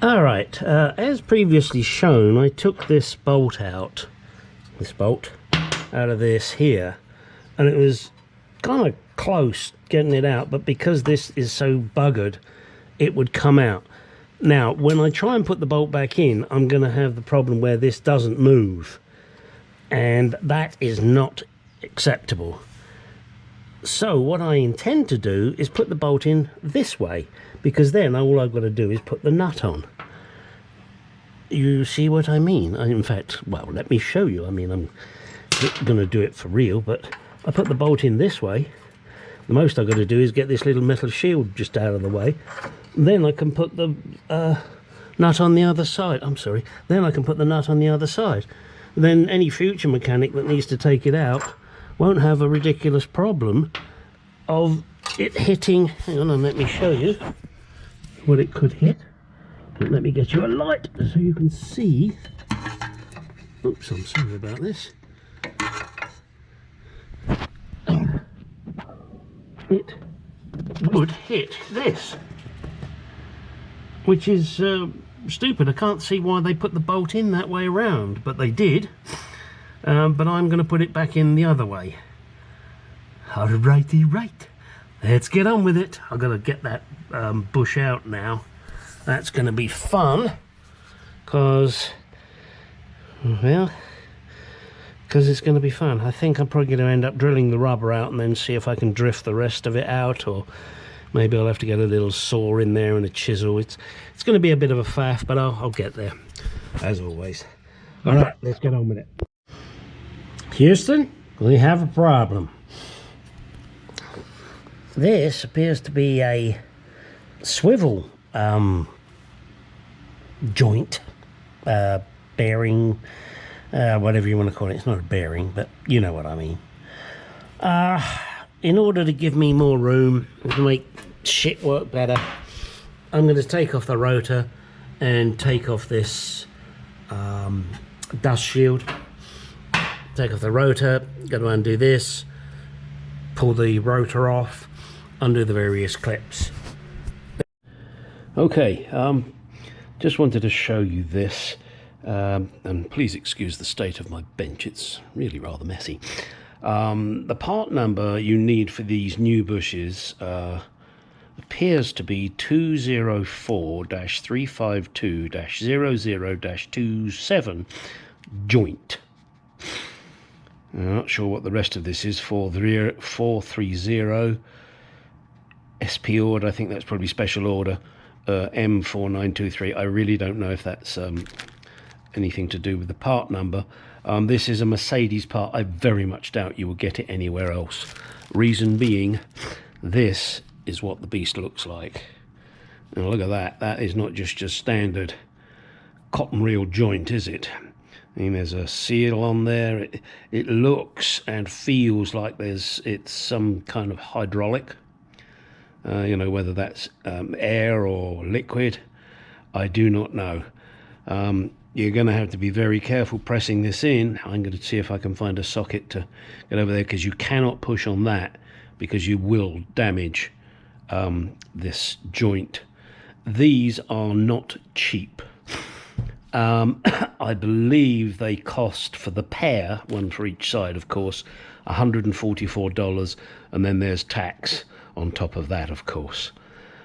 Alright, as previously shown, I took this bolt out of this here, and it was kind of close getting it out, but because this is so buggered, it would come out. Now, when I try and put the bolt back in, I'm going to have the problem where this doesn't move, and that is not acceptable. So what I intend to do is put the bolt in this way, because then all I've got to do is put the nut on. You see what I mean? In fact, well, let me show you. I mean, I'm going to do it for real, but I put the bolt in this way. The most I've got to do is get this little metal shield just out of the way. Then I can put the nut on the other side. I'm sorry. Then I can put the nut on the other side. Then any future mechanic that needs to take it out won't have a ridiculous problem of it hitting. Hang on, and let me show you what it could hit. But let me get you a light so you can see. Oops, I'm sorry about this. It would hit this, which is stupid. I can't see why they put the bolt in that way around, but they did. But I'm going to put it back in the other way. Alrighty, right. Let's get on with it. I've got to get that bush out now. That's going to be fun, because it's going to be fun. I think I'm probably going to end up drilling the rubber out and then see if I can drift the rest of it out, or maybe I'll have to get a little saw in there and a chisel. It's going to be a bit of a faff, but I'll get there, as always. All right, let's get on with it. Houston, we have a problem. This appears to be a swivel joint, bearing, whatever you want to call it. It's not a bearing, but you know what I mean. In order to give me more room to make shit work better, I'm going to take off the rotor and take off this dust shield. Take off the rotor, got to undo this, pull the rotor off, undo the various clips. Okay, just wanted to show you this, and please excuse the state of my bench, it's really rather messy. The part number you need for these new bushes appears to be 204-352-00-27 joint. I'm not sure what the rest of this is for. 430 SP order, I think that's probably special order. M4923, I really don't know if that's anything to do with the part number. This is a Mercedes part. I very much doubt you will get it anywhere else. Reason being, this is what the beast looks like. Now look at that. That is not just your standard cotton reel joint, is it? I mean, there's a seal on there. It looks and feels like it's some kind of hydraulic. You know, whether that's air or liquid, I do not know. You're going to have to be very careful pressing this in. I'm going to see if I can find a socket to get over there, because you cannot push on that, because you will damage this joint. These are not cheap. I believe they cost, for the pair, one for each side of course, $144, and then there's tax on top of that, of course.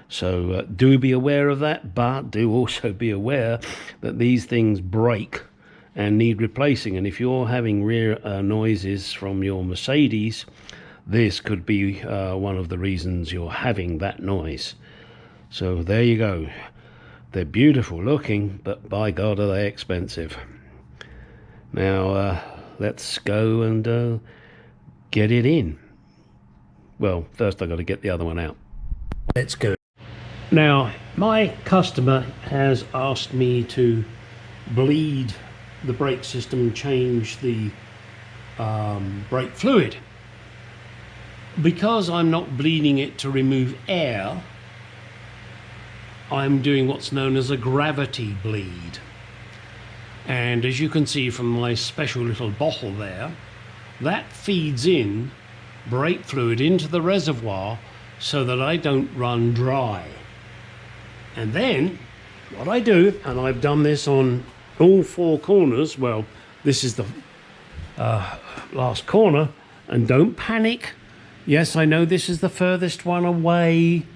So do be aware of that, but do also be aware that these things break and need replacing. And if you're having rear noises from your Mercedes, this could be one of the reasons you're having that noise. So there you go. They're beautiful looking, but by God are they expensive. Now let's go and get it in. Well, first I've got to get the other one out. Let's go. Now, my customer has asked me to bleed the brake system and change the brake fluid. Because I'm not bleeding it to remove air, I'm doing what's known as a gravity bleed. And as you can see from my special little bottle there, that feeds in brake fluid into the reservoir so that I don't run dry. And then what I do, and I've done this on all four corners, well, this is the last corner, and don't panic. Yes, I know this is the furthest one away,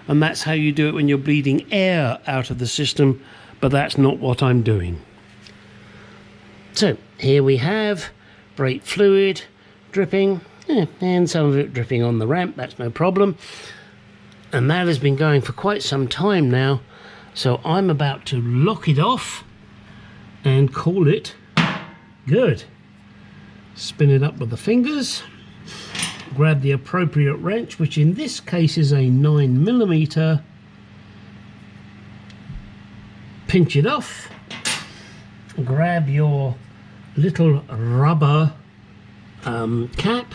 and that's how you do it when you're bleeding air out of the system, but that's not what I'm doing. So here we have brake fluid dripping, and some of it dripping on the ramp, that's no problem. And that has been going for quite some time now, so I'm about to lock it off and call it good. Spin it up with the fingers, grab the appropriate wrench, which in this case is a 9mm, pinch it off, grab your little rubber cap,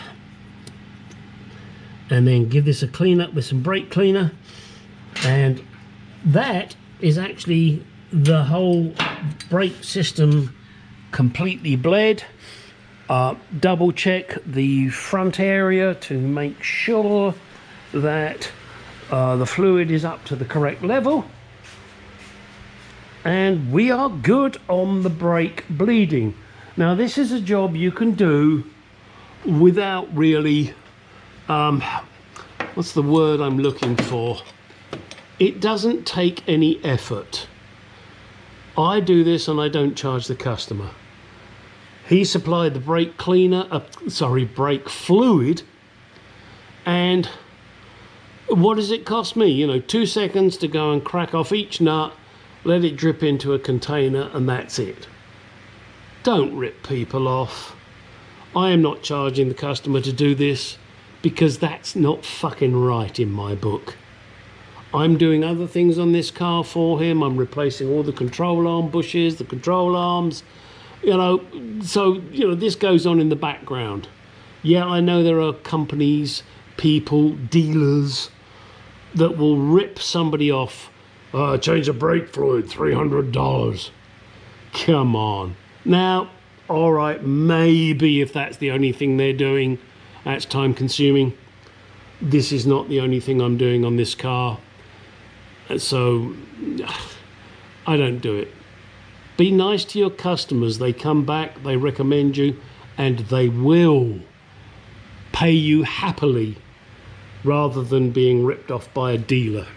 and then give this a clean up with some brake cleaner, and that is actually the whole brake system completely bled. Double check the front area to make sure that the fluid is up to the correct level, and we are good on the brake bleeding. Now this is a job you can do without really what's the word I'm looking for? It doesn't take any effort. I do this and I don't charge the customer. He supplied the brake cleaner, brake fluid, and what does it cost me? You know, 2 seconds to go and crack off each nut, let it drip into a container, and that's it. Don't rip people off. I am not charging the customer to do this, because that's not fucking right in my book. I'm doing other things on this car for him. I'm replacing all the control arm bushes, the control arms, you know, so, you know, this goes on in the background. Yeah, I know there are companies, people, dealers that will rip somebody off. Change the brake fluid, $300. Come on. Now, all right, maybe if that's the only thing they're doing, that's time consuming. This is not the only thing I'm doing on this car, so I don't do it. Be nice to your customers. They come back, they recommend you, and they will pay you happily rather than being ripped off by a dealer.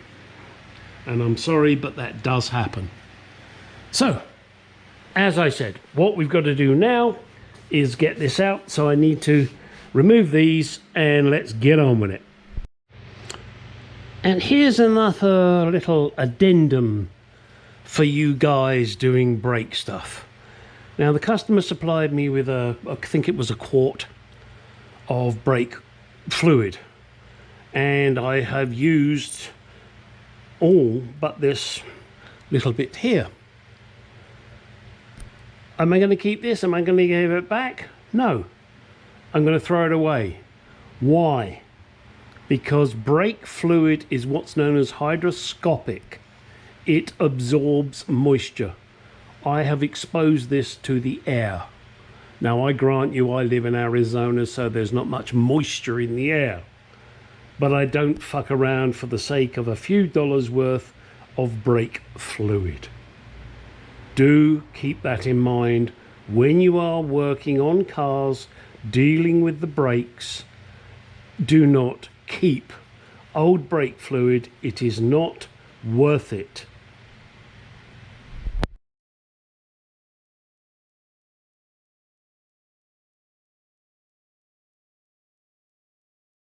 And I'm sorry, but that does happen. So, as I said, what we've got to do now is get this out, so I need to remove these and let's get on with it. And here's another little addendum for you guys doing brake stuff. Now the customer supplied me with I think it was a quart of brake fluid, and I have used all but this little bit here. Am I going to keep this? Am I going to give it back? No. I'm going to throw it away. Why? Because brake fluid is what's known as hygroscopic. It absorbs moisture. I have exposed this to the air. Now I grant you I live in Arizona, so there's not much moisture in the air. But I don't fuck around for the sake of a few dollars worth of brake fluid. Do keep that in mind when you are working on cars, dealing with the brakes. Do not keep old brake fluid. It is not worth it.